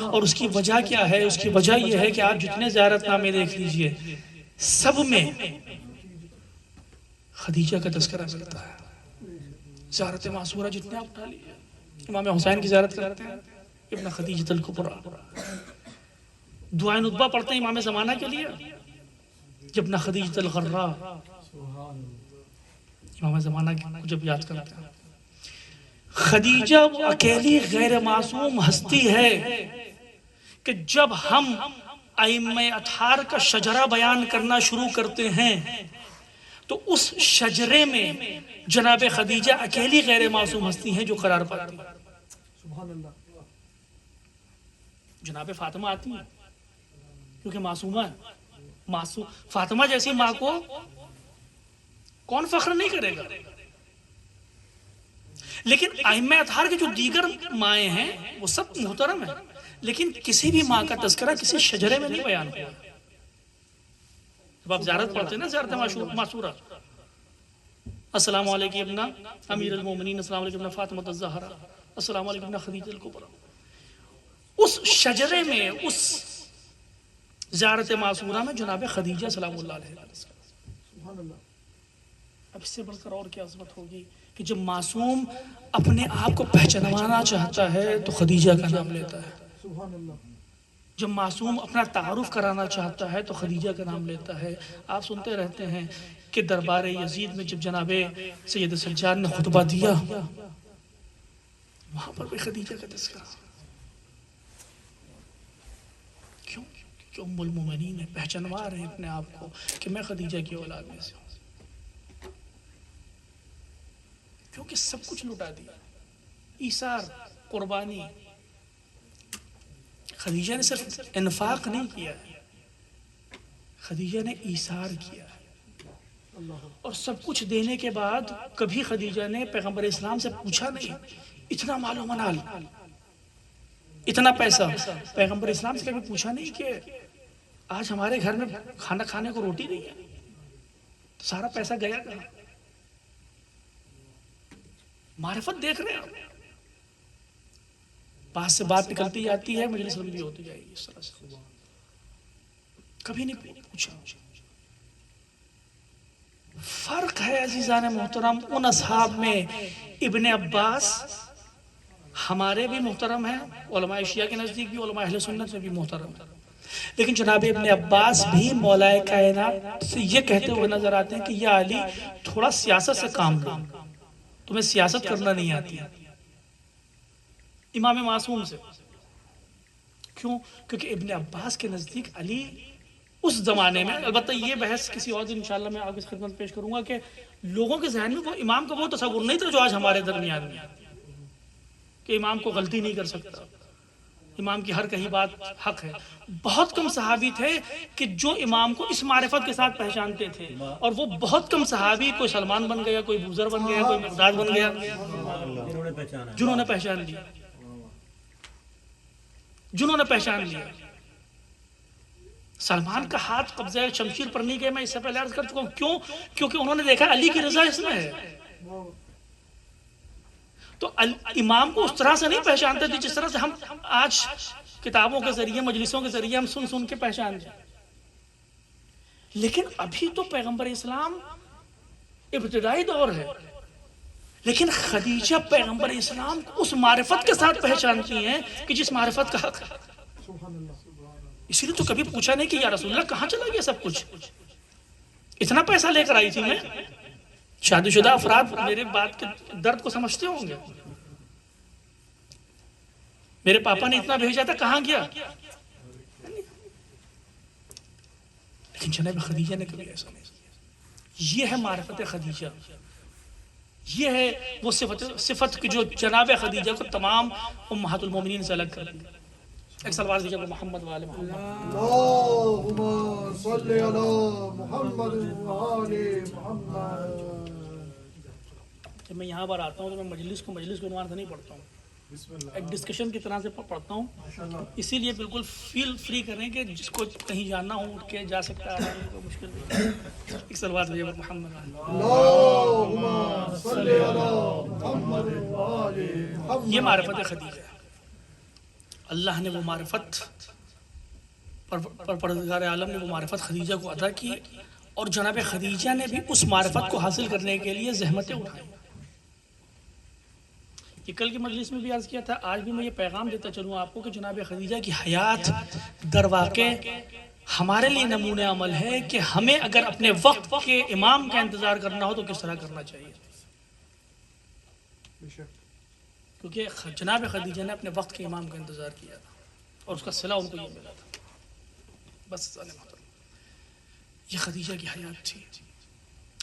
اور اس کی وجہ کیا ہے؟ اس کی وجہ یہ ہے کہ آپ جتنے زیارت نامے دیکھ لیجئے سب میں خدیجہ کا تذکرہ ملتا ہے۔ زیارت معصورہ جتنے آپ اٹھا لیجئے، امام حسین کی زیارت کرتے ہیں ابن خدیجۃ الکبریٰ، دعائے ندبہ پڑھتے ہیں امام زمانہ کے لیے ابن خدیجۃ الغراء، امام زمانہ کو جب یاد کرتے ہیں۔ خدیجہ وہ اکیلی غیر معصوم ہستی ہے کہ جب ہم ائمہ اطہار کا شجرہ بیان کرنا شروع کرتے ہیں تو اس شجرے میں جناب خدیجہ اکیلی غیر معصوم ہستی ہیں جو قرار پاتی ہیں۔ سبحان اللہ۔ جناب فاطمہ آتی ہیں کیونکہ معصومہ ہے، فاطمہ جیسی ماں کو کون فخر نہیں کرے گا؟ لیکن ائمہ اطہار کے جو دیگر مائیں ہیں وہ سب محترم ہیں، لیکن کسی بھی ماں کا تذکرہ کسی شجرے میں نہیں بیان ہوا۔ جب آپ زیارت پڑھتے ہیں نا، زیارت معصورہ، السلام علیکم ابن امیر المومنین، السلام علیکم ابن فاطمہ الزہرا، السلام علیکم ابن خدیجہ الکبریٰ، اس شجرے میں، اس زیارت معصورہ میں جناب خدیجہ سلام اللہ علیہ سبحان اللہ۔ اب اس سے بڑھ کر اور کیا عظمت ہوگی کہ جب معصوم اپنے آپ کو پہچانوانا چاہتا ہے تو خدیجہ کا نام لیتا ہے، سبحان اللہ۔ جب معصوم اپنا تعارف کرانا چاہتا ہے تو خدیجہ کا نام لیتا ہے۔ آپ سنتے رہتے ہیں کہ دربار یزید میں جب جناب سید سجاد نے خطبہ دیا وہاں پر بھی خدیجہ کا تذکرہ، کیوں؟ کہ ام المومنین ہے، پہچانوا رہے ہیں اپنے آپ کو کہ میں خدیجہ کی اولاد میں سے ہوں، کیونکہ سب کچھ لٹا دیا، ایثار، قربانی۔ خدیجہ نے صرف انفاق نہیں کیا ہے، خدیجہ نے ایثار کیا ہے، اور سب کچھ دینے کے بعد کبھی خدیجہ نے پیغمبر اسلام سے پوچھا نہیں اتنا مال و منال، اتنا پیسہ، پیغمبر اسلام سے کبھی پوچھا نہیں کہ آج ہمارے گھر میں کھانا کھانے کو روٹی نہیں ہے تو سارا پیسہ گیا کہاں؟ معرفت دیکھ رہے ہیں، پاس سے بات نکلتی جاتی ہے، مجلس لمبی ہوتی جائے گی، اس طرح سے کبھی نہیں پوچھا۔ فرق ہے عزیزان محترم ان اصحاب میں، ابن عباس ہمارے بھی محترم ہیں، علماء شیعہ کے نزدیک بھی، علماء اہل سنت میں بھی محترم ہیں، لیکن جناب ابن عباس بھی مولا کائنات سے یہ کہتے ہوئے نظر آتے ہیں کہ یا علی تھوڑا سیاست سے کام لو، تمہیں سیاست کرنا نہیں آتی۔ امام معصوم سے کیوں؟ کیونکہ ابن عباس کے نزدیک علی اس زمانے میں، البتہ یہ بحث کسی اور دن انشاءاللہ میں آپ کی خدمت پیش کروں گا، کہ لوگوں کے ذہن میں وہ امام کا وہ تصور نہیں تھا جو آج ہمارے درمیان میں، کہ امام کو غلطی نہیں کر سکتا، امام کی ہر کہیں بات حق ہے۔ بہت کم صحابی تھے کہ جو امام کو اس معرفت کے ساتھ پہچانتے تھے، اور وہ بہت کم صحابی، کوئی سلمان بن گیا، کوئی بوذر بن گیا، کوئی مقداد بن گیا، جنہوں نے پہچان لیا، جنہوں نے پہچان لیا۔ سلمان کا ہاتھ قبضہ شمشیر پر نہیں گئے، میں اس سے پہلے عرض کر چکا ہوں، کیوں؟ کیونکہ انہوں نے دیکھا علی کی رضا اس میں ہے، تو امام کو اس طرح سے نہیں پہچانتے تھے جس طرح سے ہم آج کتابوں کے ذریعے، مجلسوں کے ذریعے ہم سن کے پہچانتے ہیں۔ لیکن ابھی تو پیغمبر اسلام ابتدائی دور ہے، لیکن خدیجہ پیغمبر اسلام کو اس معرفت کے ساتھ پہچانتی ہیں کہ جس معرفت کا حق ہے۔ اسی لیے تو کبھی پوچھا نہیں کہ یا رسول اللہ کہاں چلا گیا سب کچھ، اتنا پیسہ لے کر آئی تھی میں۔ شادی شدہ افراد میرے بات کے درد کو سمجھتے ہوں گے، میرے پاپا نے اتنا بھیجا تھا، کہاں گیا؟ لیکن جناب خدیجہ نے کبھی ایسا نہیں کیا۔ یہ ہے معرفت خدیجہ، یہ ہے وہ صفت کی جو جناب خدیجہ کو تمام امہات المومنین سے الگ کر دی۔ ایک سلوات دیجئے محمد وآل محمد۔ اللہم صلی علی محمد وآل محمد۔ جب میں یہاں پر آتا ہوں تو میں مجلس کو عنوان سے نہیں پڑھتا ہوں، ایک ڈسکشن کی طرح سے پڑھتا ہوں، اسی لیے بالکل فیل فری کریں کہ جس کو کہیں جانا ہو اٹھ کے جا سکتا ہے، کوئی مشکل نہیں۔ ایک صلوات بھیجیے محمد۔ اللهم صل على محمد وآل محمد۔ یہ معرفت خدیجہ ہے۔ اللہ نے وہ معرفت پروردگار عالم نے وہ معرفت خدیجہ کو عطا کی، اور جناب خدیجہ نے بھی اس معرفت کو حاصل کرنے کے لیے زحمتیں اٹھائیں۔ یہ کل کی مجلس میں بھی عرض کیا تھا، آج بھی میں یہ پیغام دیتا چلوں آپ کو کہ جناب خدیجہ کی حیات در واقع ہمارے لیے نمونہ عمل ہے کہ ہمیں اگر اپنے وقت کے امام کا انتظار کرنا ہو تو کس طرح کرنا چاہیے، کیونکہ جناب خدیجہ نے اپنے وقت کے امام کا انتظار کیا تھا اور اس کا صلہ ان کو یہ ملا تھا۔ بس یہ خدیجہ کی حیات تھی،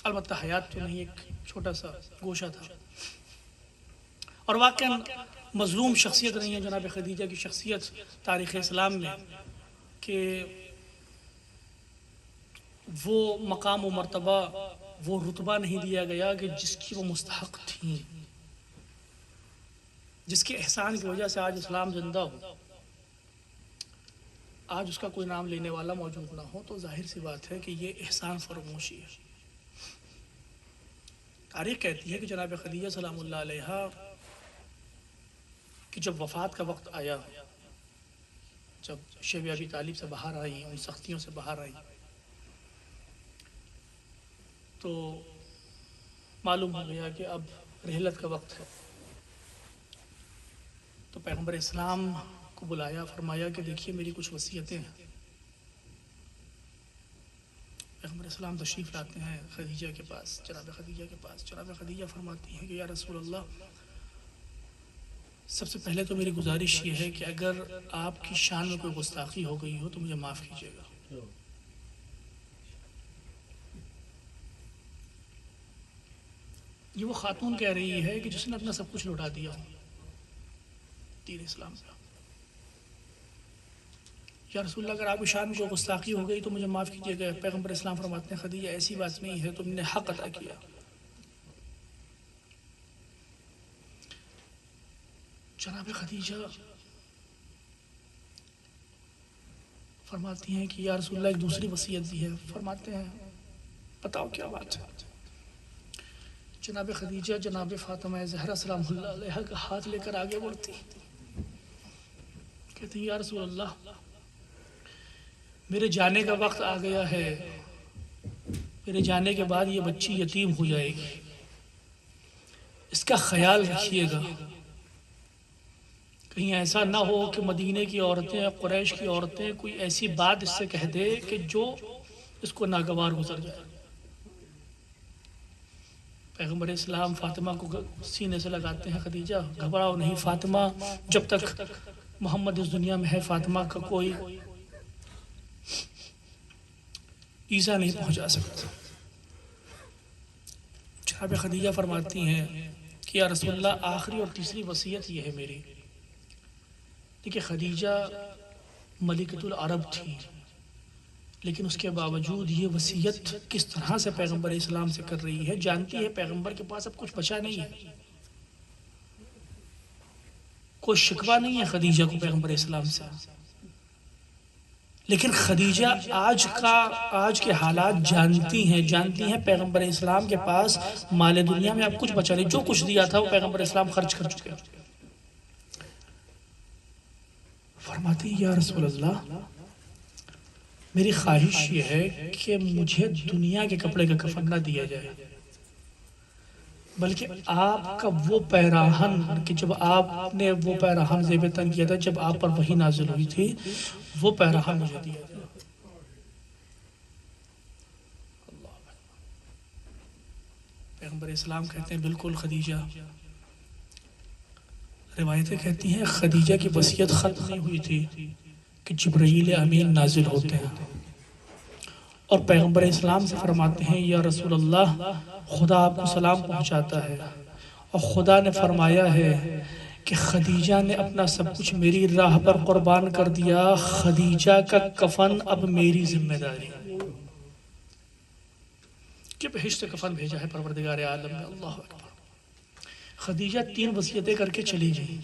البتہ حیات تو نہیں، ایک چھوٹا سا گوشہ تھا، اور واقعاً مظلوم شخصیت نہیں ہے جناب خدیجہ کی شخصیت تاریخ اسلام میں، کہ وہ مقام و مرتبہ، وہ رتبہ نہیں دیا گیا کہ جس کی وہ مستحق تھیں، جس کے احسان کی وجہ سے آج اسلام زندہ ہو، آج اس کا کوئی نام لینے والا موجود نہ ہو، تو ظاہر سی بات ہے کہ یہ احسان فراموشی ہے۔ تاریخ کہتی ہے کہ جناب خدیجہ سلام اللہ علیہا کہ جب وفات کا وقت آیا، جب شیب ابی طالب سے باہر آئی، ان سختیوں سے باہر آئی، تو معلوم ہو گیا کہ اب رحلت کا وقت ہے، تو پیغمبر اسلام کو بلایا، فرمایا کہ دیکھیے میری کچھ وصیتیں ہیں۔ پیغمبر اسلام تشریف لاتے ہیں خدیجہ کے پاس، جناب خدیجہ کے پاس۔ جناب خدیجہ فرماتی ہیں کہ یا رسول اللہ، سب سے پہلے تو میری گزارش یہ ہے کہ اگر آپ کی شان میں کوئی گستاخی ہو گئی ہو تو مجھے معاف کیجیے گا۔ یہ وہ خاتون کہہ رہی ہے کہ جس نے اپنا سب کچھ لوٹا دیا ہو دین اسلام کا۔ یا رسول اللہ، اگر آپ کی شان میں کوئی گستاخی ہو گئی تو مجھے معاف کیجیے گا۔ پیغمبر اسلام فرماتے ہیں خدیجہ ایسی بات نہیں ہے، تم نے حق ادا کیا۔ جناب خدیجہ فرماتی ہیں کہ یا رسول اللہ ایک دوسری وصیت بھی ہے۔ فرماتے ہیں بتاؤ کیا بات ہے؟ جناب خدیجہ جناب فاطمہ زہرا سلام اللہ علیہا کا ہاتھ لے کر آگے بڑھتی، کہتی یا رسول اللہ، میرے جانے کا وقت آ گیا ہے، میرے جانے کے بعد یہ بچی یتیم ہو جائے گی، اس کا خیال رکھیے گا، کہیں ایسا نہ ہو کہ مدینے کی عورتیں، قریش کی عورتیں کوئی ایسی بات اس سے کہہ دے کہ جو اس کو ناگوار گزر جائے۔ پیغمبر اسلام فاطمہ کو سینے سے لگاتے ہیں، خدیجہ گھبراؤ نہیں فاطمہ، جب تک محمد اس دنیا میں ہے فاطمہ کا کوئی ایذا نہیں پہنچا سکتا۔ جناب خدیجہ فرماتی ہیں کہ یا رسول اللہ آخری اور تیسری وصیت یہ ہے میری۔ دیکھیں خدیجہ ملکۃ العرب تھی، لیکن اس کے باوجود یہ وصیت کس طرح سے پیغمبر اسلام سے کر رہی ہے، جانتی ہے پیغمبر کے پاس اب کچھ بچا نہیں ہے، کوئی شکوہ نہیں ہے خدیجہ کو پیغمبر اسلام سے، لیکن خدیجہ آج کے حالات جانتی ہیں پیغمبر اسلام کے پاس مال دنیا میں اب کچھ بچا نہیں، جو کچھ دیا تھا وہ پیغمبر اسلام خرچ کر چکے۔ فرماتی یا رسول اللہ، میری خواہش یہ ہے کہ مجھے دنیا کے کپڑے کا کفن نہ دیا جائے، بلکہ آپ کا وہ پیراہن کہ جب آپ نے وہ پیراہن زیب تن کیا تھا، جب آپ پر وحی نازل ہوئی تھی، وہ پیراہن مجھے دیا جائے۔ پیغمبر اسلام کہتے ہیں بالکل خدیجہ۔ روایتیں کہتی ہیں خدیجہ کی وصیت ختم نہیں ہوئی تھی کہ جبرائیل امین نازل ہوتے ہیں اور پیغمبر اسلام سے فرماتے ہیں یا رسول اللہ، خدا آپ کو سلام پہنچاتا ہے اور خدا نے فرمایا ہے کہ خدیجہ نے اپنا سب کچھ میری راہ پر قربان کر دیا، خدیجہ کا کفن اب میری ذمہ داری۔ کہ بہشت کفن بھیجا ہے پروردگار عالم نے، اللہ اکبر۔ خدیجہ 3 وصیتیں کر کے چلی گئی،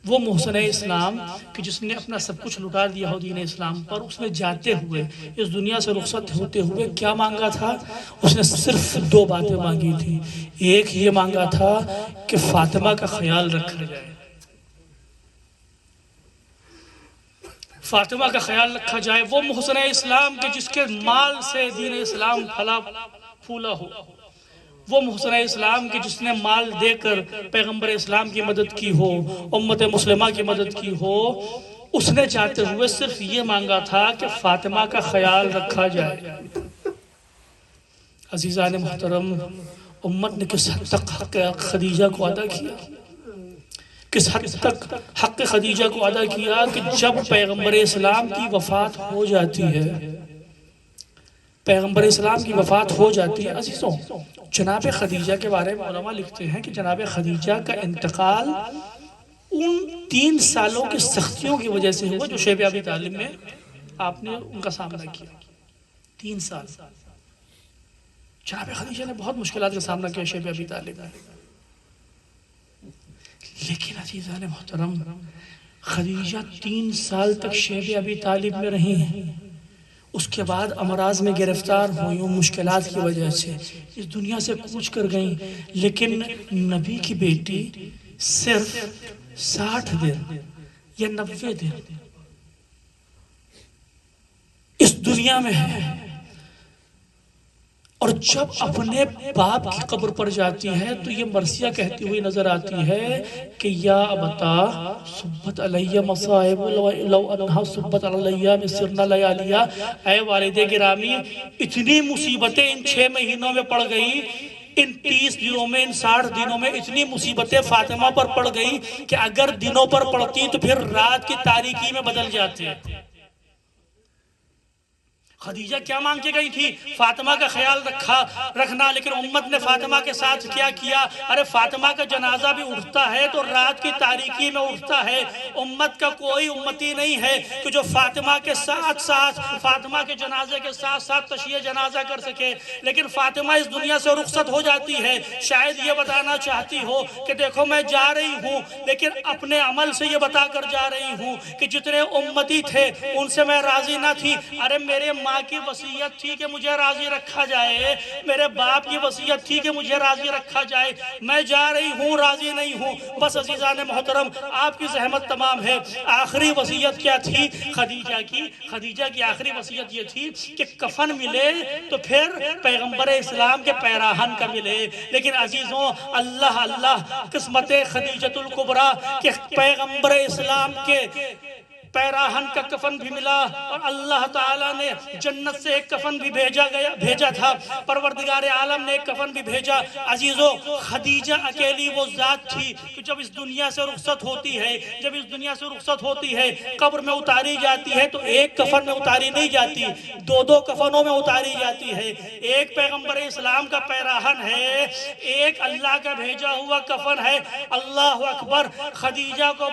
وہ محسن اسلام کہ جس نے اپنا سب کچھ لٹا دیا ہو دین اسلام پر، اس نے جاتے ہوئے اس دنیا سے رخصت ہوتے ہوئے کیا مانگا تھا؟ اس نے صرف 2 باتیں مانگی تھی۔ ایک یہ مانگا تھا کہ فاطمہ کا خیال رکھا جائے، فاطمہ کا خیال رکھا جائے۔ وہ محسن اسلام کہ جس کے مال سے دین اسلام پھلا پھولا ہو، وہ محسن اسلام کہ جس نے مال دے کر پیغمبر اسلام کی مدد کی ہو، امت مسلمہ کی مدد کی ہو، اس نے چاہتے ہوئے صرف یہ مانگا تھا کہ فاطمہ کا خیال رکھا جائے۔ عزیزان محترم، امت نے کس حد تک حق خدیجہ کو ادا کیا، کس حد تک حق خدیجہ کو ادا کیا کہ جب پیغمبر اسلام کی وفات ہو جاتی ہے، پیغمبر اسلام کی وفات ہو جاتی ہے، عزیزوں جناب خدیجہ کے بارے میں علماء لکھتے ہیں کہ جناب خدیجہ کا انتقال ان 3 سالوں کی سختیوں کی وجہ سے ہوا جو شیب ابی طالب میں آپ نے ان کا سامنا کیا۔ 3 سال جناب خدیجہ نے بہت مشکلات کا سامنا کیا شیب ابی طالب میں، لیکن عزیزان محترم خدیجہ 3 سال تک شیب ابی طالب میں رہی ہیں، اس کے بعد امراض میں گرفتار ہوئیں، مشکلات کی وجہ سے اس دنیا سے کوچ کر گئیں، لیکن نبی کی بیٹی صرف 60 دن یا 90 دن اس دنیا میں ہے، اور جب اپنے باپ کی قبر پر جاتی ہے تو یہ مرثیہ کہتی ہوئی نظر آتی ہے کہ یا ابتا صبت علیہ مصائب لو انہا صبت علیہ مصرنا لیالیہ، اے والد گرامی اتنی مصیبتیں ان 6 مہینوں میں پڑ گئی، ان 30 دنوں میں، ان 60 دنوں میں اتنی مصیبتیں فاطمہ پر پڑ گئی کہ اگر دنوں پر پڑتی تو پھر رات کی تاریکی میں بدل جاتے۔ خدیجہ کیا مانگ کے گئی تھی؟ فاطمہ کا خیال رکھنا، لیکن امت نے فاطمہ کے ساتھ کیا کیا؟ ارے فاطمہ کا جنازہ بھی اٹھتا ہے تو رات کی تاریکی میں اٹھتا ہے۔ امت کا کوئی امتی نہیں ہے کہ جو فاطمہ کے ساتھ ساتھ، فاطمہ کے جنازے کے ساتھ ساتھ تشییع جنازہ کر سکے، لیکن فاطمہ اس دنیا سے رخصت ہو جاتی ہے، شاید یہ بتانا چاہتی ہو کہ دیکھو میں جا رہی ہوں، لیکن اپنے عمل سے یہ بتا کر جا رہی ہوں کہ جتنے امتی تھے ان سے میں راضی نہ تھی۔ ارے میرے ماں کی وصیت تھی کہ مجھے راضی رکھا جائے، میرے باپ کی وصیت تھی کہ مجھے راضی رکھا جائے، میں جا رہی ہوں راضی نہیں ہوں۔ بس عزیزان محترم آپ کی زحمت تمام ہے۔ آخری وصیت کیا تھی خدیجہ کی؟ خدیجہ کی آخری وصیت یہ تھی کہ کفن ملے تو پھر پیغمبر اسلام کے پیراہن کا ملے، لیکن عزیزوں اللہ قسمت خدیجۃ الکبریٰ کہ پیغمبر اسلام کے پیراہن کا کفن بھی ملا، اور اللہ تعالیٰ نے جنت سے ایک کفن بھی بھیجا تھا، پروردگار عالم نے ایک کفن بھی بھیجا۔ عزیزو خدیجہ اکیلی وہ ذات تھی کہ جب اس دنیا سے رخصت ہوتی ہے، جب اس دنیا سے رخصت ہوتی ہے قبر میں اتاری جاتی ہے تو ایک کفن میں اتاری نہیں جاتی، 2 کفنوں میں اتاری جاتی ہے۔ ایک پیغمبر اسلام کا پیراہن ہے، ایک اللہ کا بھیجا ہوا کفن ہے۔ اللہ اکبر! خدیجہ کو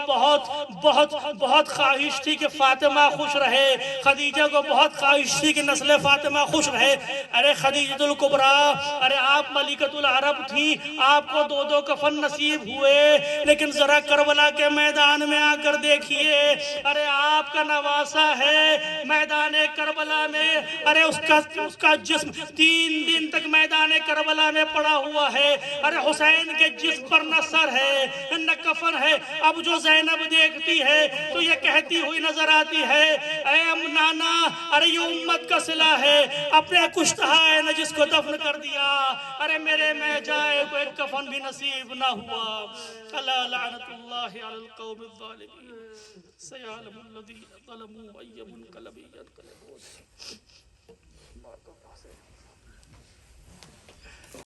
بہت خواہش تھی کہ فاطمہ خوش رہے، خدیجہ کو بہت خواہش تھی کہ نسل فاطمہ خوش رہے۔ ارے خدیجۃ الکبریٰ، ارے آپ ملکۃ العرب تھی، آپ کو 2 کفن نصیب ہوئے، لیکن ذرا کربلا کے میدان میں آ کر دیکھیے، ارے آپ کا نواسہ ہے میدان کربلا میں، ارے اس کا جسم 3 دن تک میدان کربلا میں پڑا ہوا ہے، ارے حسین کے جسم پر نہ سر ہے نہ کفن ہے۔ اب جو زینب دیکھتی ہے تو یہ کہتی ہوئی نظر آتی ہے، اے نانا، ارے یہ امت کا صلہ ہے، اپنے کشتہائے نجس کو دفن کر دیا، ارے میرے میں جائے کو ایک کفن بھی نصیب نہ ہوا۔ الا لعنت اللہ علی القوم الظالمین، سیعلم الذین ظلموا ای منقلب ینقلبون۔